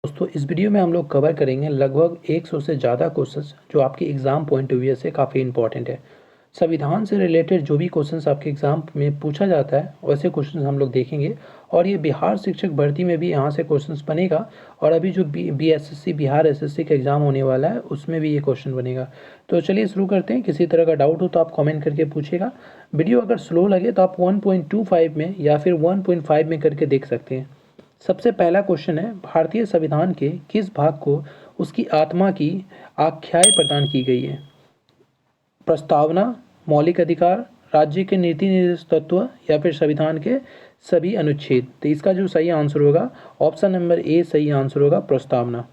दोस्तों इस वीडियो में हम लोग कवर करेंगे लगभग 100 से ज़्यादा क्वेश्चंस जो आपके एग्ज़ाम पॉइंट ऑफ व्यू से काफ़ी इंपॉर्टेंट है। संविधान से रिलेटेड जो भी क्वेश्चंस आपके एग्ज़ाम में पूछा जाता है वैसे क्वेश्चंस हम लोग देखेंगे और ये बिहार शिक्षक भर्ती में भी यहाँ से क्वेश्चंस बनेगा और अभी जो BSSC बिहार SSC का एग्ज़ाम होने वाला है उसमें भी ये क्वेश्चन बनेगा। तो चलिए शुरू करते हैं। किसी तरह का डाउट हो तो आप कॉमेंट करके पूछिएगा। वीडियो अगर स्लो लगे तो आप 1.25 में या फिर 1.5 में करके देख सकते हैं। सबसे पहला क्वेश्चन है, भारतीय संविधान के किस भाग को उसकी आत्मा की आख्याय प्रदान की गई है? प्रस्तावना, मौलिक अधिकार, राज्य के नीति निर्देश तत्व या फिर संविधान के सभी अनुच्छेद। तो इसका जो सही आंसर होगा ऑप्शन नंबर ए सही आंसर होगा, प्रस्तावना।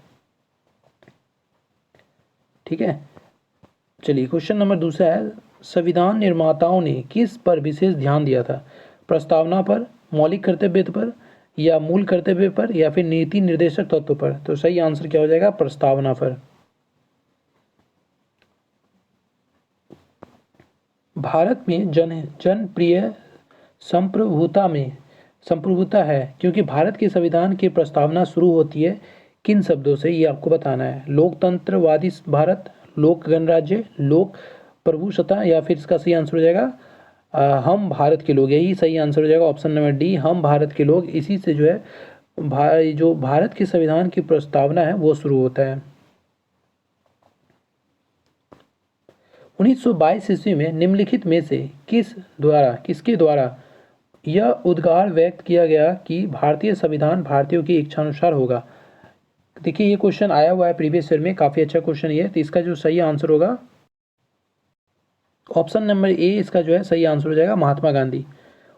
ठीक है, चलिए क्वेश्चन नंबर दूसरा है, संविधान निर्माताओं ने किस पर विशेष ध्यान दिया था? प्रस्तावना पर, मौलिक कर्तव्य पर या मूल कर्तव्य पर या फिर नीति निर्देशक तत्व पर? तो सही आंसर क्या हो जाएगा? प्रस्तावना पर। भारत में जनप्रिय संप्रभुता है क्योंकि भारत के संविधान की प्रस्तावना शुरू होती है किन शब्दों से, ये आपको बताना है। लोकतंत्रवादी भारत, लोक गणराज्य, लोक प्रभुसत्ता या फिर इसका सही आंसर हो जाएगा हम भारत के लोग। यही सही आंसर हो जाएगा ऑप्शन नंबर डी, हम भारत के लोग। इसी से जो है जो भारत के संविधान की प्रस्तावना है वो शुरू होता है। 1922 ईस्वी में निम्नलिखित में से किसके द्वारा यह उद्गार व्यक्त किया गया कि भारतीय संविधान भारतीयों की इच्छानुसार होगा? देखिए ये क्वेश्चन आया हुआ है प्रीवियस ईयर में, काफ़ी अच्छा क्वेश्चन ये है। तो इसका जो सही आंसर होगा ऑप्शन नंबर ए, इसका जो है सही आंसर हो जाएगा महात्मा गांधी।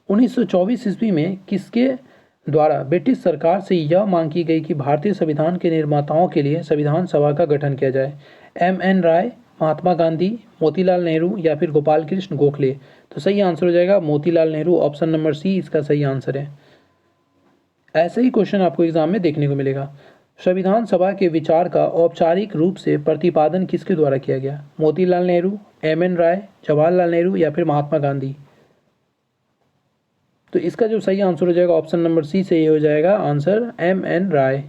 1924 ईस्वी में किसके द्वारा ब्रिटिश सरकार से यह मांग की गई कि भारतीय संविधान के निर्माताओं के लिए संविधान सभा का गठन किया जाए? MN राय, महात्मा गांधी, मोतीलाल नेहरू या फिर गोपाल कृष्ण गोखले? तो सही आंसर हो जाएगा Motilal Nehru, option number C इसका सही आंसर है। ऐसे ही क्वेश्चन आपको एग्जाम में देखने को मिलेगा। संविधान सभा के विचार का औपचारिक रूप से प्रतिपादन किसके द्वारा किया गया? मोतीलाल नेहरू, MN राय, जवाहरलाल नेहरू या फिर महात्मा गांधी? तो इसका जो सही आंसर हो जाएगा ऑप्शन नंबर सी से ये हो जाएगा आंसर MN राय।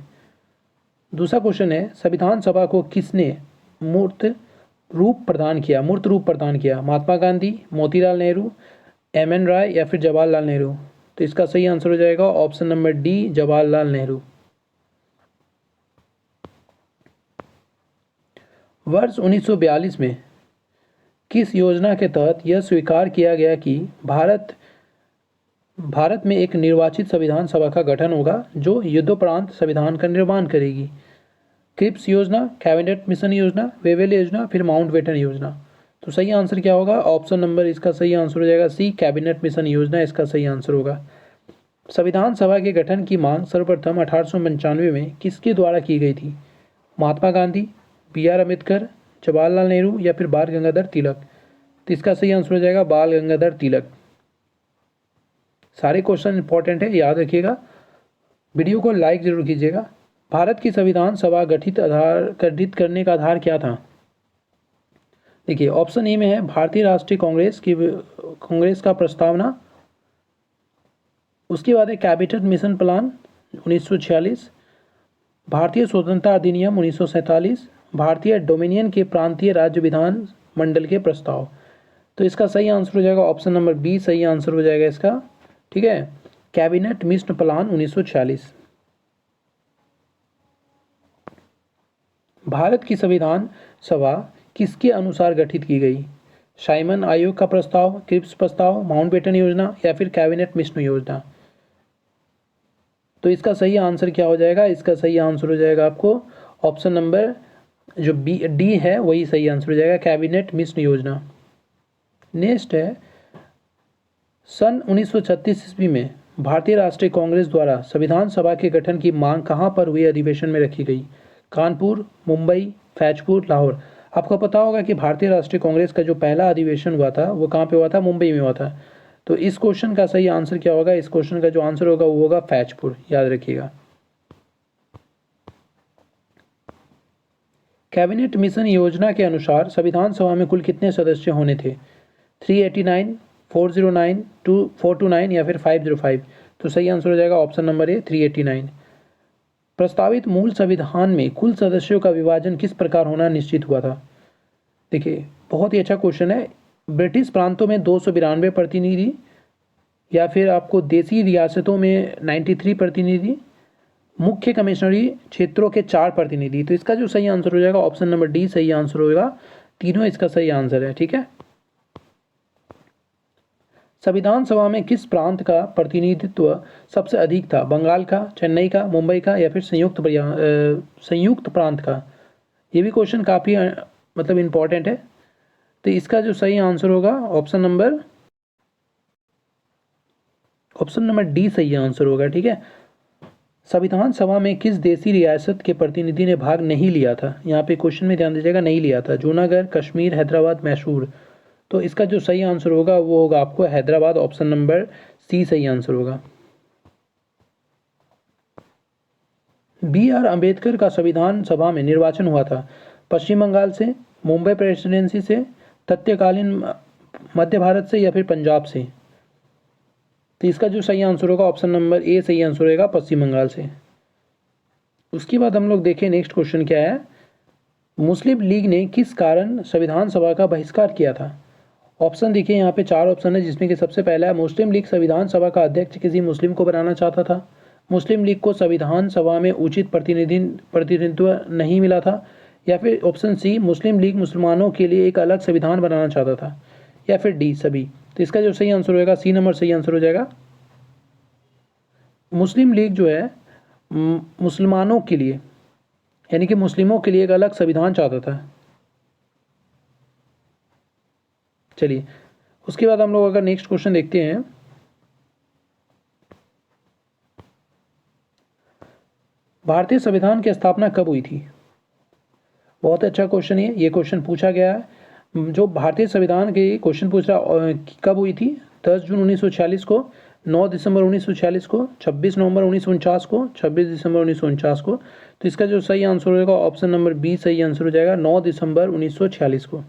दूसरा क्वेश्चन है, संविधान सभा को किसने मूर्त रूप प्रदान किया? महात्मा गांधी, मोतीलाल नेहरू, MN राय या फिर जवाहरलाल नेहरू? तो इसका सही आंसर हो जाएगा option number D, Jawaharlal Nehru. वर्ष 1942 में किस योजना के तहत यह स्वीकार किया गया कि भारत में एक निर्वाचित संविधान सभा का गठन होगा जो युद्धोपरांत संविधान का निर्माण करेगी? क्रिप्स योजना, कैबिनेट मिशन योजना, वेवेल योजना, फिर माउंटबेटन योजना? तो सही आंसर क्या होगा? ऑप्शन नंबर इसका सही आंसर हो जाएगा सी, कैबिनेट मिशन योजना इसका सही आंसर होगा। संविधान सभा के गठन की मांग सर्वप्रथम 1895 में किसके द्वारा की गई थी? महात्मा गांधी, BR अम्बेडकर, जवाहरलाल नेहरू या फिर बाल गंगाधर तिलक? तो इसका सही आंसर हो जाएगा बाल गंगाधर तिलक। सारे क्वेश्चन इंपॉर्टेंट है, याद रखिएगा। वीडियो को लाइक जरूर कीजिएगा। भारत की संविधान सभा गठित करने का आधार क्या था? देखिए ऑप्शन ए में है भारतीय राष्ट्रीय कांग्रेस का प्रस्तावना, उसके बाद है कैबिनेट मिशन प्लान 1946, भारतीय स्वतंत्रता अधिनियम 1947, भारतीय डोमिनियन के प्रांतीय राज्य विधान मंडल के प्रस्ताव। तो इसका सही आंसर हो जाएगा ऑप्शन नंबर बी, सही आंसर हो जाएगा इसका। ठीक है, कैबिनेट मिशन प्लान 1946। भारत की संविधान सभा किसके अनुसार गठित की गई? साइमन आयोग का प्रस्ताव, क्रिप्स प्रस्ताव, माउंटबेटन योजना या फिर कैबिनेट मिशन योजना? तो इसका सही आंसर क्या हो जाएगा? इसका सही आंसर हो जाएगा आपको ऑप्शन नंबर जो डी है वही सही आंसर हो जाएगा, कैबिनेट मिशन योजना। नेक्स्ट है, सन 1936 ईस्वी में भारतीय राष्ट्रीय कांग्रेस द्वारा संविधान सभा के गठन की मांग कहां पर हुए अधिवेशन में रखी गई? कानपुर, मुंबई, फैजपुर, लाहौर? आपको पता होगा कि भारतीय राष्ट्रीय कांग्रेस का जो पहला अधिवेशन हुआ था वो कहाँ पे हुआ था? मुंबई में हुआ था। तो इस क्वेश्चन का सही आंसर क्या होगा? इस क्वेश्चन का जो आंसर होगा वो होगा फैजपुर, याद रखिएगा। कैबिनेट मिशन योजना के अनुसार संविधान सभा में कुल कितने सदस्य होने थे? 389, 409, 429 या फिर 505? तो सही आंसर हो जाएगा ऑप्शन नंबर ए, 389। प्रस्तावित मूल संविधान में कुल सदस्यों का विभाजन किस प्रकार होना निश्चित हुआ था? देखिए, बहुत ही अच्छा क्वेश्चन है। ब्रिटिश प्रांतों में 292 प्रतिनिधि, या फिर आपको देसी रियासतों में 93 प्रतिनिधि, मुख्य कमिश्नरी क्षेत्रों के 4 प्रतिनिधि। तो इसका जो सही आंसर हो जाएगा ऑप्शन नंबर डी सही आंसर होगा। तीनों इसका सही आंसर है। ठीक है। संविधान सभा में किस प्रांत का प्रतिनिधित्व सबसे अधिक था? बंगाल का, चेन्नई का, मुंबई का, या फिर संयुक्त प्रांत का? ये भी क्वेश्चन काफ़ी मतलब इम्पॉर्टेंट है। तो इसका जो सही आंसर होगा ऑप्शन नंबर डी सही आंसर होगा। ठीक है। संविधान सभा में किस देसी रियासत के प्रतिनिधि ने भाग नहीं लिया था? यहाँ पे क्वेश्चन में ध्यान दीजिएगा, नहीं लिया था। जूनागढ़, कश्मीर, हैदराबाद, मैसूर। तो इसका जो सही आंसर होगा वो होगा आपको हैदराबाद। ऑप्शन नंबर सी सही आंसर होगा। B.R. अम्बेडकर का संविधान सभा में निर्वाचन हुआ था पश्चिम बंगाल से, मुंबई प्रेसिडेंसी से, तत्कालीन मध्य भारत से, या फिर पंजाब से? तो इसका जो सही आंसर होगा ऑप्शन नंबर ए सही आंसर होगा, पश्चिम बंगाल से। उसके बाद हम लोग देखें नेक्स्ट क्वेश्चन क्या है। मुस्लिम लीग ने किस कारण संविधान सभा का बहिष्कार किया था? ऑप्शन देखिए, यहाँ पे 4 ऑप्शन है, जिसमें कि सबसे पहला है मुस्लिम लीग संविधान सभा का अध्यक्ष किसी मुस्लिम को बनाना चाहता था। मुस्लिम लीग को संविधान सभा में उचित प्रतिनिधित्व नहीं मिला था। या फिर ऑप्शन सी, मुस्लिम लीग मुसलमानों के लिए एक अलग संविधान बनाना चाहता था। या फिर डी, सभी। तो इसका जो सही आंसर होगा सी नंबर सही आंसर हो जाएगा। मुस्लिम लीग जो है मुसलमानों के लिए, यानी कि मुस्लिमों के लिए एक अलग संविधान चाहता था। चलिए, उसके बाद हम लोग अगर नेक्स्ट क्वेश्चन देखते हैं। भारतीय संविधान की स्थापना कब हुई थी? बहुत अच्छा क्वेश्चन है। ये क्वेश्चन पूछा गया है। जो भारतीय संविधान के क्वेश्चन पूछ रहा कब हुई थी? 10 जून 1946 को, 9 दिसंबर 1946 को, 26 नवंबर 1949 को, 26 दिसंबर 1949 को। तो इसका जो सही आंसर होगा ऑप्शन नंबर बी सही आंसर हो जाएगा, 9 दिसंबर 1946 को।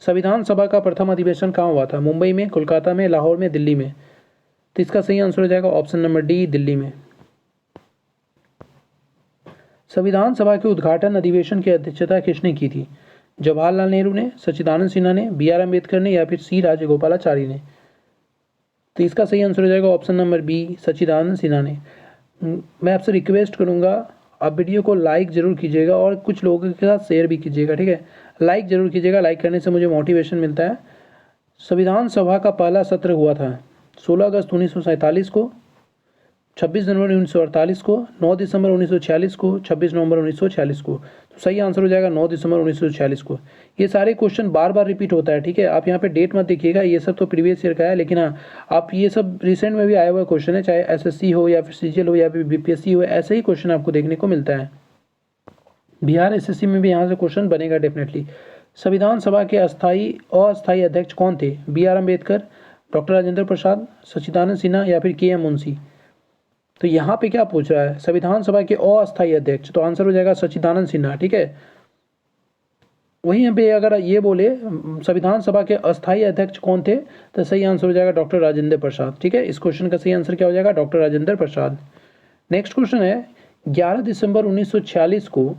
संविधान सभा का प्रथम अधिवेशन कहाँ हुआ था? मुंबई में, कोलकाता में, लाहौर में, दिल्ली में? तो इसका सही आंसर हो जाएगा ऑप्शन नंबर डी, दिल्ली में। संविधान सभा के उद्घाटन अधिवेशन की अध्यक्षता किसने की थी? जवाहरलाल नेहरू ने, सच्चिदानंद सिन्हा ने, B.R. अम्बेडकर ने, या फिर सी राजगोपालाचारी ने? तो इसका सही आंसर हो जाएगा ऑप्शन नंबर बी, सच्चिदानंद सिन्हा ने। मैं आपसे रिक्वेस्ट करूंगा, आप वीडियो को लाइक जरूर कीजिएगा और कुछ लोगों के साथ शेयर भी कीजिएगा। ठीक है, लाइक जरूर कीजिएगा, लाइक करने से मुझे मोटिवेशन मिलता है। संविधान सभा का पहला सत्र हुआ था 16 अगस्त 1947 को, 26 जनवरी 1948 को, 9 दिसंबर 1946 को, 26 नवंबर 1946 को। तो सही आंसर हो जाएगा 9 दिसंबर 1946 को। ये सारे क्वेश्चन बार बार रिपीट होता है। ठीक है, आप यहाँ पे डेट मत देखिएगा, ये सब तो प्रीवियस ईयर का है, लेकिन हाँ, आप ये सब रिसेंट में भी आया हुआ क्वेश्चन है, चाहे SSC हो या फिर CGL हो या फिर BPSC हो, ऐसे ही क्वेश्चन आपको देखने को मिलता है। बिहार SSC में भी यहाँ से क्वेश्चन बनेगा डेफिनेटली। संविधान सभा के अस्थायी अध्यक्ष कौन थे? B.R. अम्बेडकर, डॉक्टर राजेंद्र प्रसाद, सच्चिदानंद सिन्हा, या फिर KM मुंशी? तो यहाँ पे क्या पूछ रहा है? संविधान सभा के अस्थायी अध्यक्ष, तो आंसर हो जाएगा सच्चिदानंद सिन्हा। ठीक है, वहीं पे अगर ये बोले संविधान सभा के अस्थायी अध्यक्ष कौन थे, तो सही आंसर हो जाएगा डॉक्टर राजेंद्र प्रसाद। ठीक है, इस क्वेश्चन का सही आंसर क्या हो जाएगा? डॉक्टर राजेंद्र प्रसाद। नेक्स्ट क्वेश्चन है, 11 दिसंबर 1946 को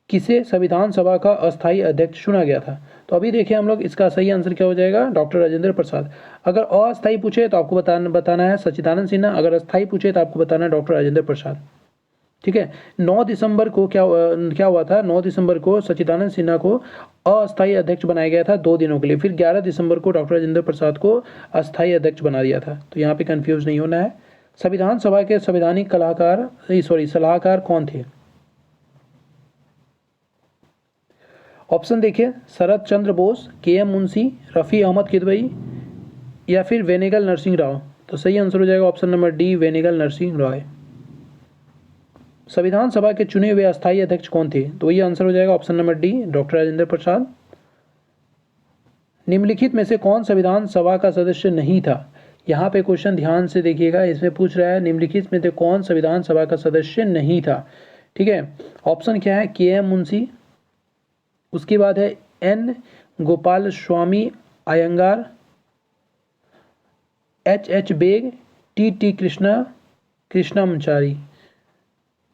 किसे संविधान सभा का अस्थायी अध्यक्ष चुना गया था? तो अभी देखिए हम लोग, इसका सही आंसर क्या हो जाएगा? डॉक्टर राजेंद्र प्रसाद। अगर अस्थायी पूछे तो आपको बताना है सच्चिदानंद सिन्हा, अगर अस्थायी पूछे तो आपको बताना है डॉक्टर राजेंद्र प्रसाद। ठीक है, 9 दिसंबर को क्या हुआ था? 9 दिसंबर को सच्चिदानंद सिन्हा को अस्थायी अध्यक्ष बनाया गया था 2 दिनों के लिए। फिर 11 दिसंबर को डॉक्टर राजेंद्र प्रसाद को अस्थायी अध्यक्ष बना दिया था। तो यहाँ पे कंफ्यूज नहीं होना है। संविधान सभा के संवैधानिक सलाहकार कौन थे? ऑप्शन देखिए, शरद चंद्र बोस, KM मुंशी, रफ़ी अहमद किदवई, या फिर वेनेगल नरसिंह राव? तो सही आंसर हो जाएगा option number D, Benegal Narasimha Rao. संविधान सभा के चुने हुए अस्थायी अध्यक्ष कौन थे? तो ये आंसर हो जाएगा option number D, doctor Rajendra Prasad. निम्नलिखित में से कौन संविधान सभा का सदस्य नहीं था? यहाँ पे क्वेश्चन ध्यान से देखिएगा, इसमें पूछ रहा है निम्नलिखित में से कौन संविधान सभा का सदस्य नहीं था। ठीक है, ऑप्शन क्या है? KM मुंशी, उसके बाद है N Gopal Swami Iyengar, H Beग, T Krishnamachari.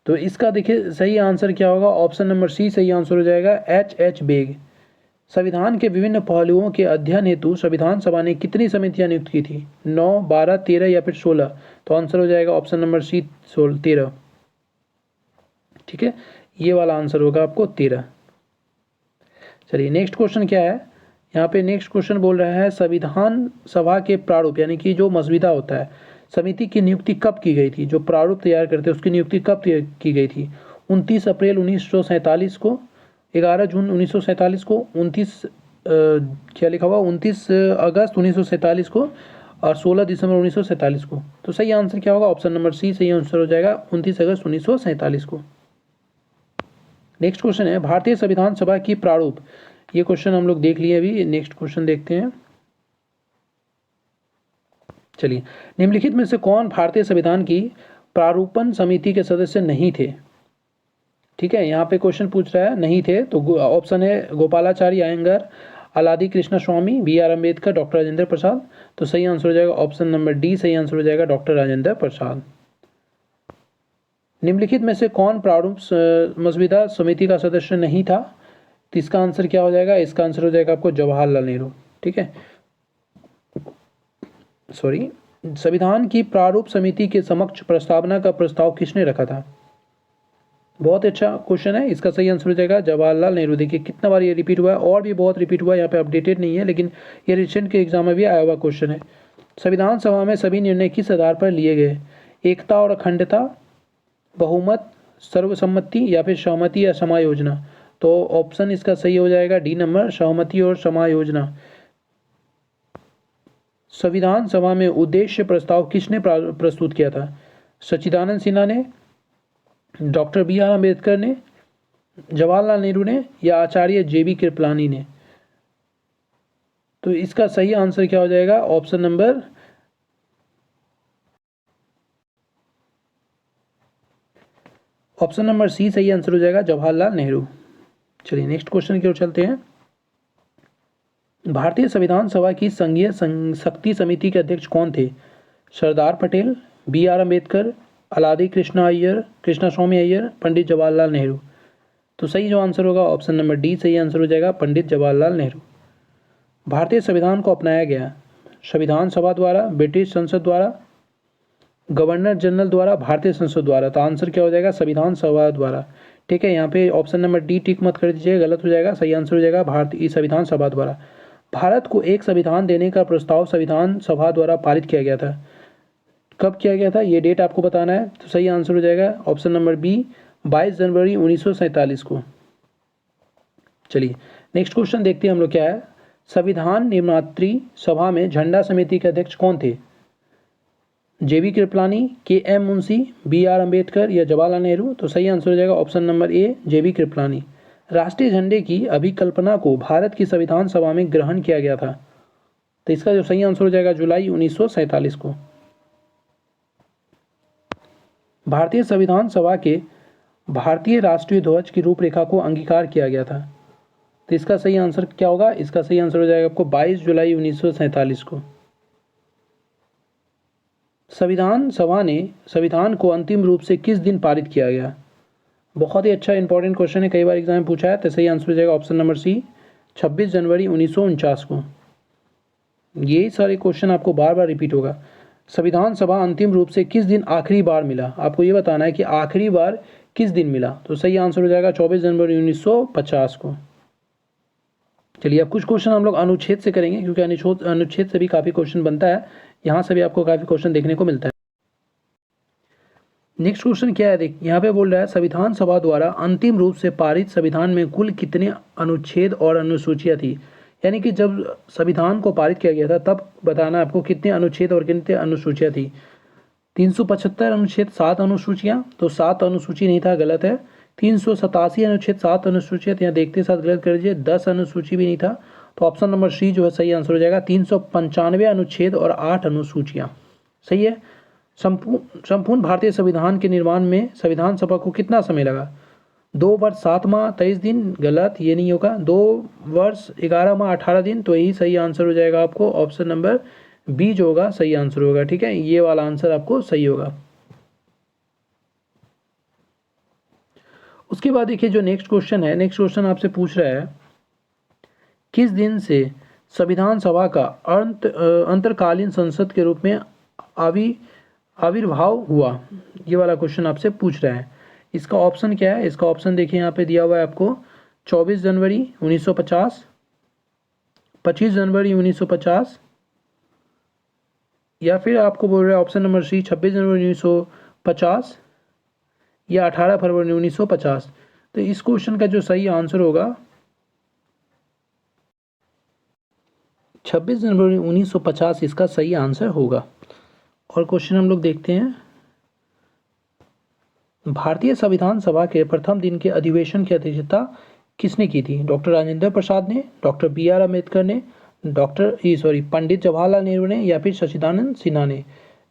तो इसका देखिए सही आंसर क्या होगा, ऑप्शन नंबर सी सही आंसर हो जाएगा, H बेग। संविधान के विभिन्न पहलुओं के अध्ययन हेतु संविधान सभा ने कितनी समितियां नियुक्त की थी, 9, 12, 13 या फिर 16? तो आंसर हो जाएगा ऑप्शन नंबर सी 13। ठीक है, ये वाला आंसर होगा आपको 13। चलिए नेक्स्ट क्वेश्चन क्या है, यहाँ पे नेक्स्ट क्वेश्चन बोल रहा है संविधान सभा के प्रारूप यानी कि जो मसविदा होता है, समिति की नियुक्ति कब की गई थी, जो प्रारूप तैयार करते हैं उसकी नियुक्ति कब की गई थी? 29 अप्रैल 1947 को, 11 जून 1947 को, 29 क्या लिखा हुआ 29 अगस्त 1947 को, और 16 दिसंबर 1947 को। तो सही आंसर क्या होगा, ऑप्शन नंबर सी सही आंसर हो जाएगा, 29 अगस्त 1947 को। नेक्स्ट क्वेश्चन है भारतीय संविधान सभा की प्रारूप, ये क्वेश्चन हम लोग देख लिए अभी, नेक्स्ट क्वेश्चन देखते हैं। चलिए, निम्नलिखित में से कौन भारतीय संविधान की प्रारूपण समिति के सदस्य नहीं थे? ठीक है, यहाँ पे क्वेश्चन पूछ रहा है नहीं थे, तो ऑप्शन है गोपालाचारी अयंगार, अलादी कृष्णा स्वामी, B.R. अम्बेडकर, डॉक्टर राजेंद्र प्रसाद। तो सही आंसर हो जाएगा ऑप्शन नंबर डी सही आंसर हो जाएगा, डॉक्टर राजेंद्र प्रसाद। निम्नलिखित में से कौन प्रारूप मसविदा समिति का सदस्य नहीं था? तो इसका आंसर क्या हो जाएगा, इसका आंसर हो जाएगा आपको जवाहरलाल नेहरू। ठीक है, सॉरी, संविधान की प्रारूप समिति के समक्ष प्रस्तावना का प्रस्ताव किसने रखा था? बहुत अच्छा क्वेश्चन है, इसका सही आंसर हो जाएगा जवाहरलाल नेहरू। देखिए कितना बार ये रिपीट हुआ है, और भी बहुत रिपीट हुआ है, यहाँ पे अपडेटेड नहीं है, लेकिन ये रिसेंट के एग्जाम में भी आया हुआ क्वेश्चन है। संविधान सभा में सभी निर्णय किस आधार पर लिए गए? एकता और अखंडता, बहुमत, सर्वसम्मति या फिर सहमति या समायोजना? तो ऑप्शन इसका सही हो जाएगा डी नंबर, सहमति और समायोजना। संविधान सभा में उद्देश्य प्रस्ताव किसने प्रस्तुत किया था? सच्चिदानंद सिन्हा ने, डॉक्टर B.R. अम्बेडकर ने, जवाहरलाल नेहरू ने, या आचार्य JB कृपलानी ने? तो इसका सही आंसर क्या हो जाएगा, ऑप्शन नंबर सी सही आंसर हो जाएगा, जवाहरलाल नेहरू। चलिए नेक्स्ट क्वेश्चन की ओर चलते हैं। भारतीय संविधान सभा की संघीय शक्ति समिति के अध्यक्ष कौन थे? सरदार पटेल, B.R. अम्बेडकर, अलादी कृष्णा स्वामी अय्यर, पंडित जवाहरलाल नेहरू? तो सही जो आंसर होगा ऑप्शन नंबर डी सही आंसर हो जाएगा, पंडित जवाहरलाल नेहरू। भारतीय संविधान को अपनाया गया संविधान सभा द्वारा, ब्रिटिश संसद द्वारा, गवर्नर जनरल द्वारा, भारतीय संसद द्वारा? तो आंसर क्या हो जाएगा, संविधान सभा द्वारा। ठीक है, यहाँ पे ऑप्शन नंबर डी टिक मत कर दीजिए, गलत हो जाएगा, सही आंसर हो जाएगा भारतीय संविधान सभा द्वारा। भारत को एक संविधान देने का प्रस्ताव संविधान सभा द्वारा पारित किया गया था, कब किया गया था, ये डेट आपको बताना है। तो सही आंसर हो जाएगा ऑप्शन नंबर बी, 22 जनवरी 1947 को। चलिए नेक्स्ट क्वेश्चन देखते हैं हम लोग क्या है। संविधान निर्मात्री सभा में झंडा समिति के अध्यक्ष कौन थे? JB Kripalani, KM Munshi, B.R. Ambedkar या जवाहरलाल नेहरू? तो सही आंसर हो जाएगा option number A, JB Kripalani. राष्ट्रीय झंडे की अभिकल्पना को भारत की संविधान सभा में ग्रहण किया गया था, तो इसका जो सही आंसर हो जाएगा जुलाई 1947 को। भारतीय संविधान सभा के भारतीय राष्ट्रीय ध्वज की रूपरेखा को अंगीकार किया गया था, तो इसका सही आंसर क्या होगा, इसका सही आंसर हो जाएगा आपको 22 जुलाई 1947 को। संविधान सभा ने संविधान को अंतिम रूप से किस दिन पारित किया गया? बहुत ही अच्छा इंपॉर्टेंट क्वेश्चन है, कई बार एग्जाम में पूछा है, तो सही आंसर हो जाएगा ऑप्शन नंबर सी, 26 जनवरी 1949 को। ये सारे क्वेश्चन आपको बार बार रिपीट होगा। संविधान सभा अंतिम रूप से किस दिन आखिरी बार मिला? आपको ये बताना है कि आखिरी बार किस दिन मिला, तो सही आंसर हो जाएगा 24 जनवरी 1950 को। चलिए अब कुछ क्वेश्चन हम लोग अनुच्छेद से करेंगे, क्योंकि अनुच्छेद से भी काफ़ी क्वेश्चन बनता है, यहाँ से भी आपको काफ़ी क्वेश्चन देखने को मिलता है। नेक्स्ट क्वेश्चन क्या है, देख यहाँ पे बोल रहा है संविधान सभा द्वारा अंतिम रूप से पारित संविधान में कुल कितने अनुच्छेद और अनुसूचियाँ थी? यानी कि जब संविधान को पारित किया गया था तब बताना आपको कितने अनुच्छेद और कितने अनुसूचियाँ थी। 375 अनुच्छेद 7 अनुसूचियाँ, तो 7 अनुसूची नहीं था, गलत है। 387 अनुच्छेद 7 अनुसूचियाँ, यहाँ देखते साथ गलत कर दीजिए, 10 अनुसूची भी नहीं था, तो ऑप्शन नंबर सी जो है सही आंसर हो जाएगा, 395 अनुच्छेद और 8 अनुसूचियाँ। सही है। संपूर्ण भारतीय संविधान के निर्माण में संविधान सभा को कितना समय लगा? 2 वर्ष 7 माह 23 दिन, गलत, ये नहीं होगा। 2 वर्ष 11 माह 18 दिन, तो यही सही आंसर हो जाएगा आपको, ऑप्शन नंबर बी जो होगा सही आंसर होगा। ठीक है, ये वाला आंसर आपको सही होगा। उसके बाद देखिए जो नेक्स्ट क्वेश्चन है, नेक्स्ट क्वेश्चन आपसे पूछ रहा है किस दिन से संविधान सभा का अंतरकालीन संसद के रूप में आविर्भाव हुआ, ये वाला क्वेश्चन आपसे पूछ रहा है। इसका ऑप्शन क्या है? इसका ऑप्शन देखिए यहाँ पे दिया हुआ है आपको 24 जनवरी 1950, 25 जनवरी 1950, या फिर आपको बोल रहा है ऑप्शन नंबर सी 26 जनवरी 1950 या 18 फरवरी 1950। तो इस क्वेश्चन का जो सही आंसर होगा 26 जनवरी 1950 इसका सही आंसर होगा। और क्वेश्चन हम लोग देखते हैं, भारतीय संविधान सभा के प्रथम दिन के अधिवेशन की अध्यक्षता किसने की थी? डॉक्टर राजेंद्र प्रसाद ने, डॉक्टर B.R. अम्बेडकर ने, पंडित जवाहरलाल नेहरू ने, या फिर सच्चिदानंद सिन्हा ने।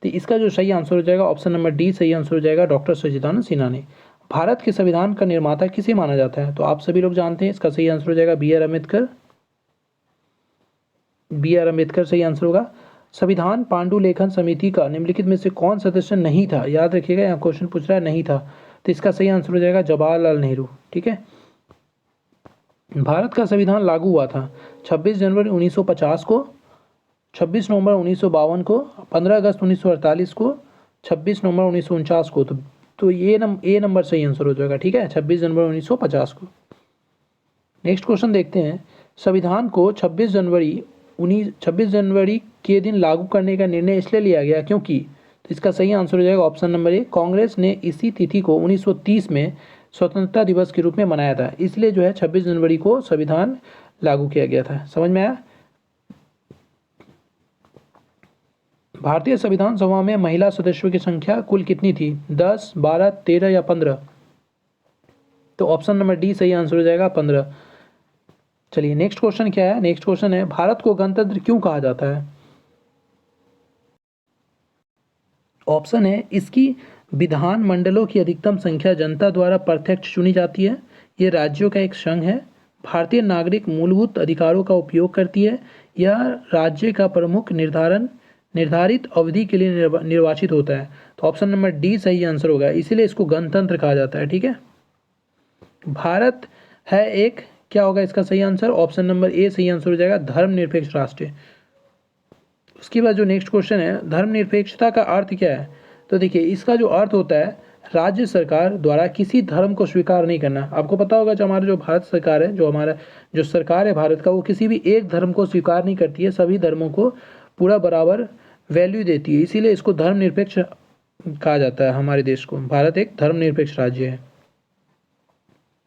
तो इसका जो सही आंसर हो जाएगा ऑप्शन नंबर डी सही आंसर हो जाएगा, डॉक्टर सच्चिदानंद सिन्हा ने। भारत के संविधान का निर्माता किसे माना जाता है? तो आप सभी लोग जानते हैं, इसका सही आंसर हो जाएगा B.R. अम्बेडकर। B.R. अम्बेडकर सही आंसर होगा। संविधान पांडुलेखन समिति का निम्नलिखित में से कौन सदस्य नहीं था? याद रखिएगा, यहाँ क्वेश्चन पूछ रहा है नहीं था, तो इसका सही आंसर हो जाएगा जवाहरलाल नेहरू। ठीक है। भारत का संविधान लागू हुआ था 26 जनवरी 1950 को, 26 नवंबर 1952 को, 15 अगस्त 1948 को, 26 नवंबर 1949 को। तो ये नंबर सही आंसर हो जाएगा। ठीक है, 26 जनवरी 1950 को। नेक्स्ट क्वेश्चन देखते हैं, संविधान को 26 जनवरी के दिन लागू करने का निर्णय इसलिए लिया गया क्योंकि, तो इसका सही आंसर हो जाएगा ऑप्शन नंबर ए, कांग्रेस ने इसी तिथि को 1930 में स्वतंत्रता दिवस के रूप में मनाया था, इसलिए जो है 26 जनवरी को संविधान लागू किया गया था। समझ में आया? भारतीय संविधान सभा में महिला सदस्यों की संख्या कुल कितनी थी? 10, 12, 13 या 15? तो ऑप्शन नंबर डी सही आंसर हो जाएगा 15। चलिए नेक्स्ट क्वेश्चन क्या है? नेक्स्ट क्वेश्चन है, भारत को गणतंत्र क्यों कहा जाता है? ऑप्शन है, इसकी विधान मंडलों की अधिकतम संख्या जनता द्वारा प्रत्यक्ष चुनी जाती है, ये राज्यों का एक संघ है, भारतीय नागरिक मूलभूत अधिकारों का उपयोग करती है, या राज्य का प्रमुख निर्धारित अवधि के लिए निर्वाचित होता है। तो ऑप्शन नंबर डी सही आंसर होगा, इसीलिए इसको गणतंत्र कहा जाता है। ठीक है। भारत है एक, क्या होगा इसका सही आंसर? ऑप्शन नंबर ए सही आंसर हो जाएगा, धर्मनिरपेक्ष राष्ट्र। उसके बाद जो नेक्स्ट क्वेश्चन है, धर्मनिरपेक्षता का अर्थ क्या है? तो देखिए इसका जो अर्थ होता है, राज्य सरकार द्वारा किसी धर्म को स्वीकार नहीं करना। आपको पता होगा जो हमारा जो भारत सरकार है, जो हमारा जो सरकार है भारत का, वो किसी भी एक धर्म को स्वीकार नहीं करती है, सभी धर्मों को पूरा बराबर वैल्यू देती है, इसीलिए इसको धर्मनिरपेक्ष कहा जाता है हमारे देश को। भारत एक धर्मनिरपेक्ष राज्य है।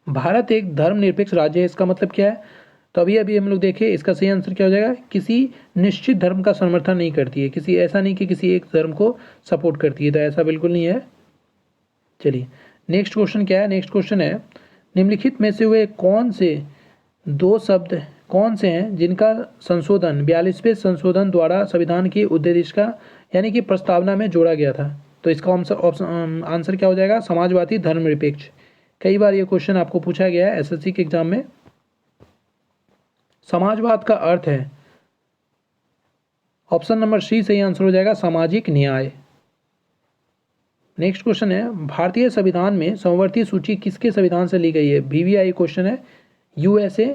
भारत एक धर्मनिरपेक्ष राज्य है, इसका मतलब क्या है? तो अभी हम लोग देखें, इसका सही आंसर क्या हो जाएगा, किसी निश्चित धर्म का समर्थन नहीं करती है, किसी ऐसा नहीं कि किसी एक धर्म को सपोर्ट करती है, तो ऐसा बिल्कुल नहीं है। चलिए नेक्स्ट क्वेश्चन क्या है? नेक्स्ट क्वेश्चन है, निम्नलिखित में से वे कौन से दो शब्द कौन से हैं जिनका संशोधन 42वें संशोधन द्वारा संविधान की उद्देशिका यानी कि प्रस्तावना में जोड़ा गया था? तो इसका ऑप्शन आंसर क्या हो जाएगा? समाजवादी धर्मनिरपेक्ष। कई बार ये क्वेश्चन आपको पूछा गया है एसएससी के एग्जाम में। समाजवाद का अर्थ है, ऑप्शन नंबर सी सही आंसर हो जाएगा, सामाजिक न्याय। नेक्स्ट क्वेश्चन है, भारतीय संविधान में समवर्ती सूची किसके संविधान से ली गई है? VVI क्वेश्चन है, USA,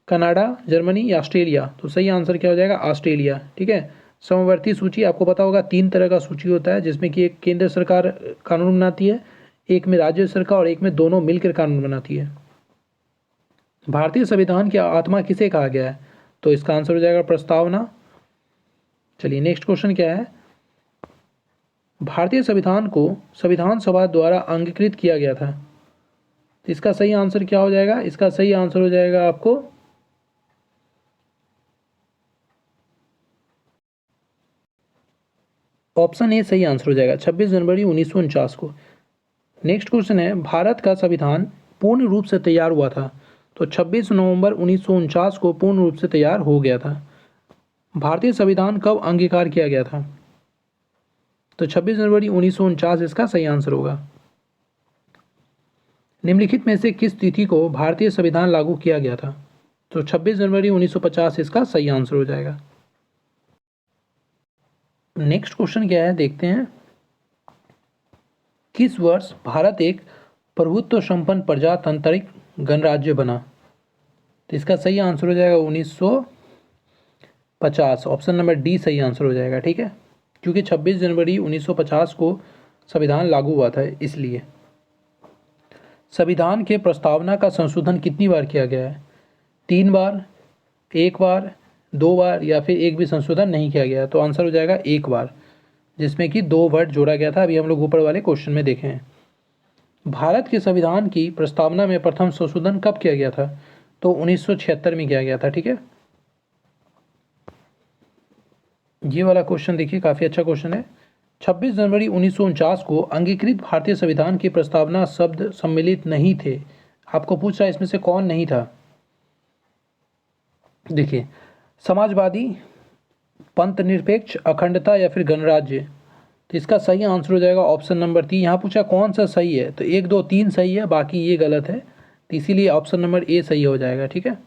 कनाडा, जर्मनी या ऑस्ट्रेलिया? तो सही आंसर क्या हो जाएगा? ऑस्ट्रेलिया। ठीक है। समवर्ती सूची आपको पता होगा 3 तरह का सूची होता है, जिसमें कि एक केंद्र सरकार कानून बनाती है, एक में राज्य सरकार और एक में दोनों मिलकर कानून बनाती है। भारतीय संविधान की आत्मा किसे कहा गया है? तो इसका आंसर हो जाएगा प्रस्तावना। चलिए नेक्स्ट क्वेश्चन क्या है, भारतीय संविधान को संविधान सभा द्वारा अंगीकृत किया गया था, तो इसका सही आंसर क्या हो जाएगा? इसका सही आंसर हो जाएगा आपको ऑप्शन ए सही आंसर हो जाएगा, 26 जनवरी 1949 को। नेक्स्ट क्वेश्चन है, भारत का संविधान पूर्ण रूप से तैयार हुआ था, तो 26 नवंबर 1949 को पूर्ण रूप से तैयार हो गया था। भारतीय संविधान कब अंगीकार किया गया था? तो 26 जनवरी 1949 इसका सही आंसर होगा। निम्नलिखित में से किस तिथि को भारतीय संविधान लागू किया गया था? तो 26 जनवरी 1950 इसका सही आंसर हो जाएगा। नेक्स्ट क्वेश्चन क्या है देखते हैं, किस वर्ष भारत एक प्रभुत्व संपन्न प्रजातांत्रिक गणराज्य बना? तो इसका सही आंसर हो जाएगा 1950। ऑप्शन नंबर डी सही आंसर हो जाएगा, ठीक है, क्योंकि 26 जनवरी 1950 को संविधान लागू हुआ था इसलिए। संविधान के प्रस्तावना का संशोधन कितनी बार किया गया है? 3 बार, 1 बार, 2 बार या फिर एक भी संशोधन नहीं किया गया? तो आंसर हो जाएगा 1 बार, जिसमें कि 2 वर्ड जोड़ा गया था। अभी हम लोग ऊपर वाले क्वेश्चन में देखे हैं। भारत के संविधान की प्रस्तावना में प्रथम संशोधन कब किया गया था? तो 1976 में किया गया था, ठीक है। ये वाला क्वेश्चन देखिए, काफ़ी अच्छा क्वेश्चन है। 26 जनवरी 1949 को अंगीकृत भारतीय संविधान की प्रस्तावना शब्द सम्मिलित नहीं थे। आपको पूछ रहा है इसमें से कौन नहीं था? देखिए, समाजवादी, पंथ निरपेक्ष, अखंडता या फिर गणराज्य। तो इसका सही आंसर हो जाएगा ऑप्शन नंबर 3। यहाँ पूछा कौन सा सही है, तो 1 2 3 सही है, बाकी ये गलत है, तो इसीलिए ऑप्शन नंबर ए सही हो जाएगा, ठीक है।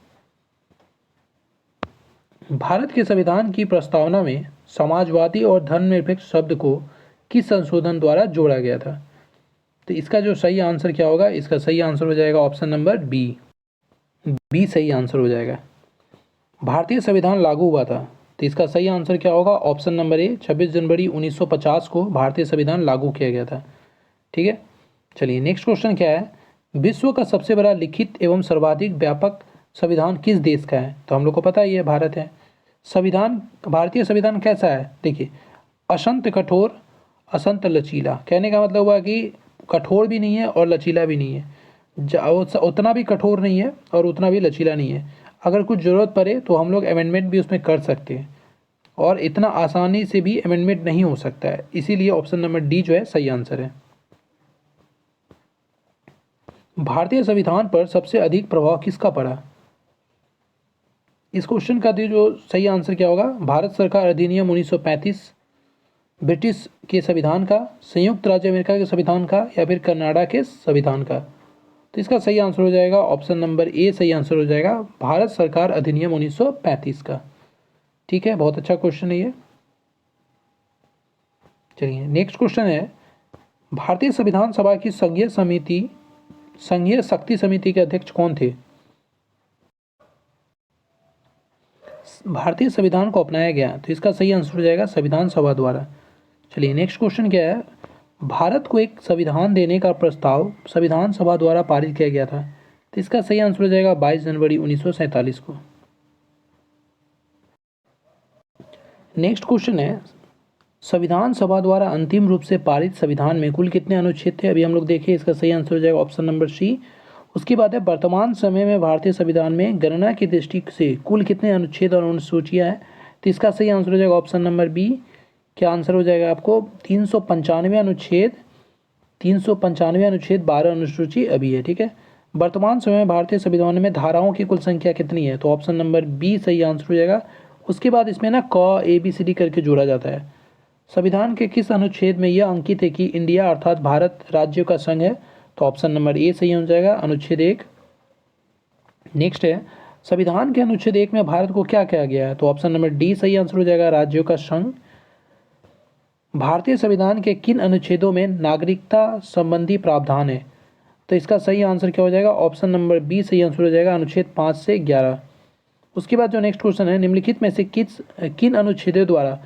भारत के संविधान की प्रस्तावना में समाजवादी और धर्मनिरपेक्ष शब्द को किस संशोधन द्वारा जोड़ा गया था? तो इसका जो सही आंसर क्या होगा? इसका सही आंसर हो जाएगा ऑप्शन नंबर बी। बी सही आंसर हो जाएगा। भारतीय संविधान लागू हुआ था, तो इसका सही आंसर क्या होगा? ऑप्शन नंबर ए, 26 जनवरी 1950 को भारतीय संविधान लागू किया गया था, ठीक है। चलिए नेक्स्ट क्वेश्चन क्या है? विश्व का सबसे बड़ा लिखित एवं सर्वाधिक व्यापक संविधान किस देश का है? तो हम लोग को पता ही है, भारत है। संविधान, भारतीय संविधान कैसा है? देखिए, असंत कठोर, असंत लचीला। कहने का मतलब हुआ कि कठोर भी नहीं है और लचीला भी नहीं है, उतना भी कठोर नहीं है और उतना भी लचीला नहीं है। अगर कुछ ज़रूरत पड़े तो हम लोग अमेंडमेंट भी उसमें कर सकते हैं, और इतना आसानी से भी अमेंडमेंट नहीं हो सकता है, इसीलिए ऑप्शन नंबर डी जो है सही आंसर है। भारतीय संविधान पर सबसे अधिक प्रभाव किसका पड़ा? इस क्वेश्चन का जो सही आंसर क्या होगा? भारत सरकार अधिनियम 1935, ब्रिटिश के संविधान का, संयुक्त राज्य अमेरिका के संविधान का, या फिर कनाडा के संविधान का? तो इसका सही आंसर हो जाएगा ऑप्शन नंबर ए सही आंसर हो जाएगा, भारत सरकार अधिनियम 1935 का, ठीक है। बहुत अच्छा क्वेश्चन है ये। चलिए नेक्स्ट क्वेश्चन है, भारतीय संविधान सभा की संघीय शक्ति समिति के अध्यक्ष कौन थे? भारतीय संविधान को अपनाया गया, तो इसका सही आंसर हो जाएगा संविधान सभा द्वारा। चलिए नेक्स्ट क्वेश्चन क्या है? भारत को एक संविधान देने का प्रस्ताव संविधान सभा द्वारा पारित किया गया था, तो इसका सही आंसर हो जाएगा 22 जनवरी 1947 को। नेक्स्ट क्वेश्चन है, संविधान सभा द्वारा अंतिम रूप से पारित संविधान में कुल कितने अनुच्छेद थे? अभी हम लोग देखें, इसका सही आंसर हो जाएगा ऑप्शन नंबर सी। उसके बाद है, वर्तमान समय में भारतीय संविधान में गणना की दृष्टि से कुल कितने अनुच्छेद और अनुसूचियाँ हैं? तो इसका सही आंसर हो जाएगा ऑप्शन नंबर बी। क्या आंसर हो जाएगा आपको? 395 अनुच्छेद, 395 अनुच्छेद, 12 अनुसूची अभी है, ठीक है। वर्तमान समय में भारतीय संविधान में धाराओं की कुल संख्या कितनी है? तो ऑप्शन नंबर बी सही आंसर हो जाएगा। उसके बाद इसमें ना क ABCD करके जोड़ा जाता है। संविधान के किस अनुच्छेद में यह अंकित है कि इंडिया अर्थात भारत राज्यों का संघ है? तो ऑप्शन नंबर ए सही हो जाएगा, अनुच्छेद 1। नेक्स्ट है, संविधान के अनुच्छेद 1 में भारत को क्या कहा गया है? तो ऑप्शन नंबर डी सही आंसर हो जाएगा, राज्यों का संघ। भारतीय संविधान के किन अनुच्छेदों में नागरिकता संबंधी प्रावधान है? तो इसका सही आंसर क्या हो जाएगा? ऑप्शन नंबर बी सही आंसर हो जाएगा, अनुच्छेद 5 से 11। उसके बाद जो नेक्स्ट क्वेश्चन है, निम्नलिखित में से किन अनुच्छेदों द्वारा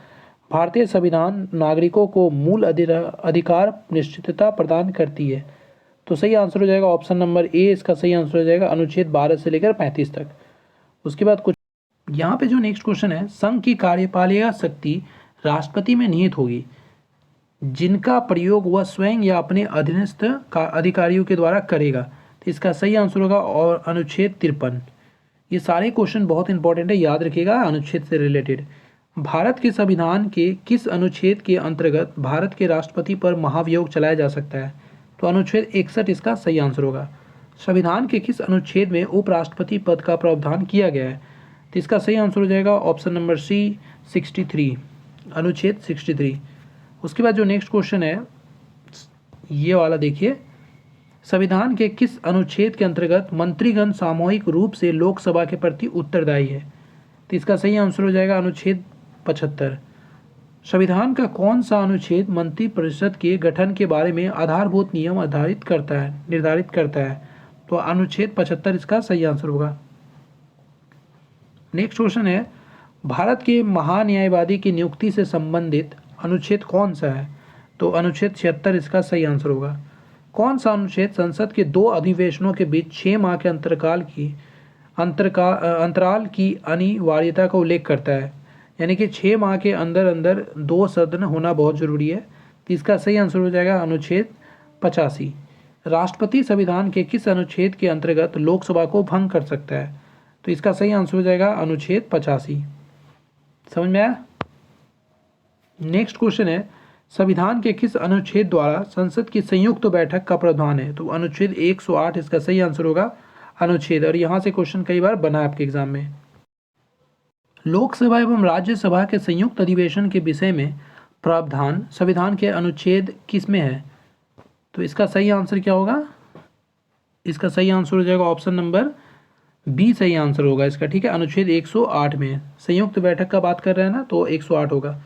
भारतीय संविधान नागरिकों को मूल अधिकार निश्चितता प्रदान करती है? तो सही आंसर हो जाएगा ऑप्शन नंबर ए, इसका सही आंसर हो जाएगा अनुच्छेद 12 से लेकर 35 तक। उसके बाद कुछ यहाँ पे जो नेक्स्ट क्वेश्चन है, संघ की कार्यपालिका शक्ति राष्ट्रपति में निहित होगी, जिनका प्रयोग वह स्वयं या अपने अधीनस्थ का अधिकारियों के द्वारा करेगा। तो इसका सही आंसर होगा और अनुच्छेद 53। ये सारे क्वेश्चन बहुत इंपॉर्टेंट है, याद रखिएगा, अनुच्छेद से रिलेटेड। भारत के संविधान के किस अनुच्छेद के अंतर्गत भारत के राष्ट्रपति पर महाभियोग चलाया जा सकता है? तो अनुच्छेद 61 इसका सही आंसर होगा। संविधान के किस अनुच्छेद में उपराष्ट्रपति पद का प्रावधान किया गया है? तो इसका सही आंसर हो जाएगा ऑप्शन नंबर सी, 63, अनुच्छेद 63। उसके बाद जो नेक्स्ट क्वेश्चन है ये वाला देखिए, संविधान के किस अनुच्छेद के अंतर्गत मंत्रीगण सामूहिक रूप से लोकसभा के प्रति उत्तरदायी है? तो इसका सही आंसर हो जाएगा अनुच्छेद 75। संविधान का कौन सा अनुच्छेद मंत्रिपरिषद के गठन के बारे में आधारभूत नियम निर्धारित करता है? तो अनुच्छेद 75 इसका सही आंसर होगा। नेक्स्ट क्वेश्चन है, भारत के महान्यायवादी की नियुक्ति से संबंधित अनुच्छेद कौन सा है? तो अनुच्छेद 76 इसका सही आंसर होगा। कौन सा अनुच्छेद संसद के 2 अधिवेशनों के बीच 6 माह के अंतराल की अनिवार्यता का उल्लेख करता है? यानी कि 6 माह के अंदर अंदर 2 सदन होना बहुत जरूरी है। तो इसका सही आंसर हो जाएगा अनुच्छेद 85। राष्ट्रपति संविधान के किस अनुच्छेद के अंतर्गत लोकसभा को भंग कर सकता है? तो इसका सही आंसर हो जाएगा अनुच्छेद 85। समझ में आया? नेक्स्ट क्वेश्चन है, संविधान के किस अनुच्छेद द्वारा संसद की संयुक्त बैठक का प्रावधान है? तो अनुच्छेद 108 इसका सही आंसर होगा अनुच्छेद। और यहाँ से क्वेश्चन कई बार बना है आपके एग्जाम में। लोकसभा एवं राज्यसभा के संयुक्त अधिवेशन के विषय में प्रावधान संविधान के अनुच्छेद किस में है? तो इसका सही आंसर क्या होगा? इसका सही आंसर हो जाएगा ऑप्शन नंबर बी सही आंसर होगा इसका। ठीक है, अनुच्छेद 108 में संयुक्त बैठक का बात कर रहे हैं ना, तो 108 होगा।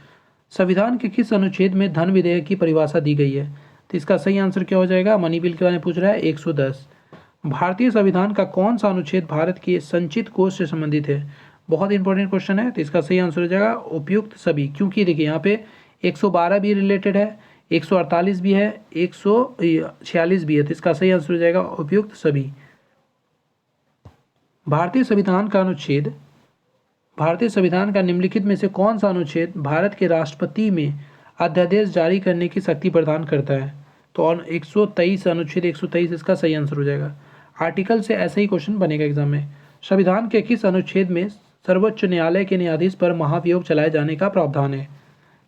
संविधान के किस अनुच्छेद में धन विधेयक की परिभाषा दी गई है? तो इसका सही आंसर क्या हो जाएगा? मनी बिल के बारे में पूछ रहा है, 110। भारतीय संविधान का कौन सा अनुच्छेद भारत के संचित कोष से संबंधित है? बहुत इंपॉर्टेंट क्वेश्चन है। तो इसका सही आंसर हो जाएगा उपयुक्त सभी, क्योंकि देखिए यहाँ पे 112 भी रिलेटेड है, 148 भी है, 146 भी है। तो इसका सही आंसर हो जाएगा उपयुक्त सभी। भारतीय संविधान का निम्नलिखित में से कौन सा अनुच्छेद भारत के राष्ट्रपति में अध्यादेश जारी करने की शक्ति प्रदान करता है? तो 123 अनुच्छेद 123 इसका सही आंसर हो जाएगा। आर्टिकल से ऐसे ही क्वेश्चन बनेगा एग्जाम में। संविधान के किस अनुच्छेद में सर्वोच्च न्यायालय के न्यायाधीश पर महाभियोग चलाए जाने का प्रावधान है?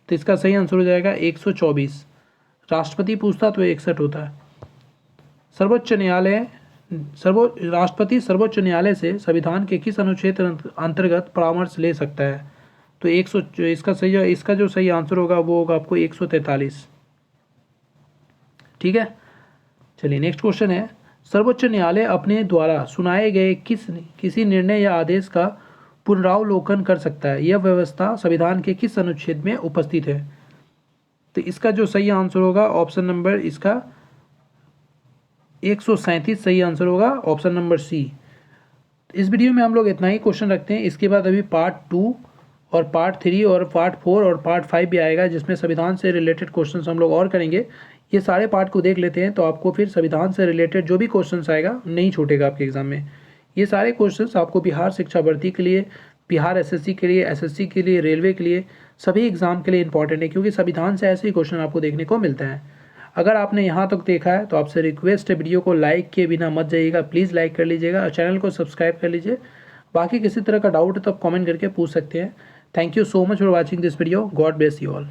तो इसका सही आंसर हो जाएगा 124। राष्ट्रपति पूछता तो 61 होता है। राष्ट्रपति सर्वोच्च न्यायालय से संविधान के किस अनुच्छेद अंतर्गत परामर्श ले सकता है? तो इसका जो सही आंसर होगा वो होगा आपको 143। ठीक है, चलिए नेक्स्ट क्वेश्चन है, सर्वोच्च न्यायालय अपने द्वारा सुनाए गए किसी निर्णय या आदेश का पुनरावलोकन कर सकता है? यह व्यवस्था संविधान के किस अनुच्छेद में उपस्थित है? तो इसका जो सही आंसर होगा ऑप्शन नंबर इसका 137 सही आंसर होगा, ऑप्शन नंबर सी। इस वीडियो में हम लोग इतना ही क्वेश्चन रखते हैं। इसके बाद अभी पार्ट 2 और पार्ट 3 और पार्ट 4 और पार्ट 5 भी आएगा, जिसमें संविधान से रिलेटेड क्वेश्चन हम लोग और करेंगे। ये सारे पार्ट को देख लेते हैं तो आपको फिर संविधान से रिलेटेड जो भी क्वेश्चन आएगा नहीं छूटेगा आपके एग्जाम में। ये सारे क्वेश्चन आपको बिहार शिक्षा भर्ती के लिए, बिहार एसएससी के लिए, एसएससी के लिए, रेलवे के लिए, सभी एग्जाम के लिए इंपॉर्टेंट है, क्योंकि संविधान से ऐसे ही क्वेश्चन आपको देखने को मिलते हैं। अगर आपने यहाँ तक देखा है तो आपसे रिक्वेस्ट है, वीडियो को लाइक किए बिना मत जाइएगा, प्लीज़ लाइक कर लीजिएगा और चैनल को सब्सक्राइब कर लीजिए। बाकी किसी तरह का डाउट है तो आप कमेंट करके पूछ सकते हैं। Thank you so much for watching this video. God bless you all.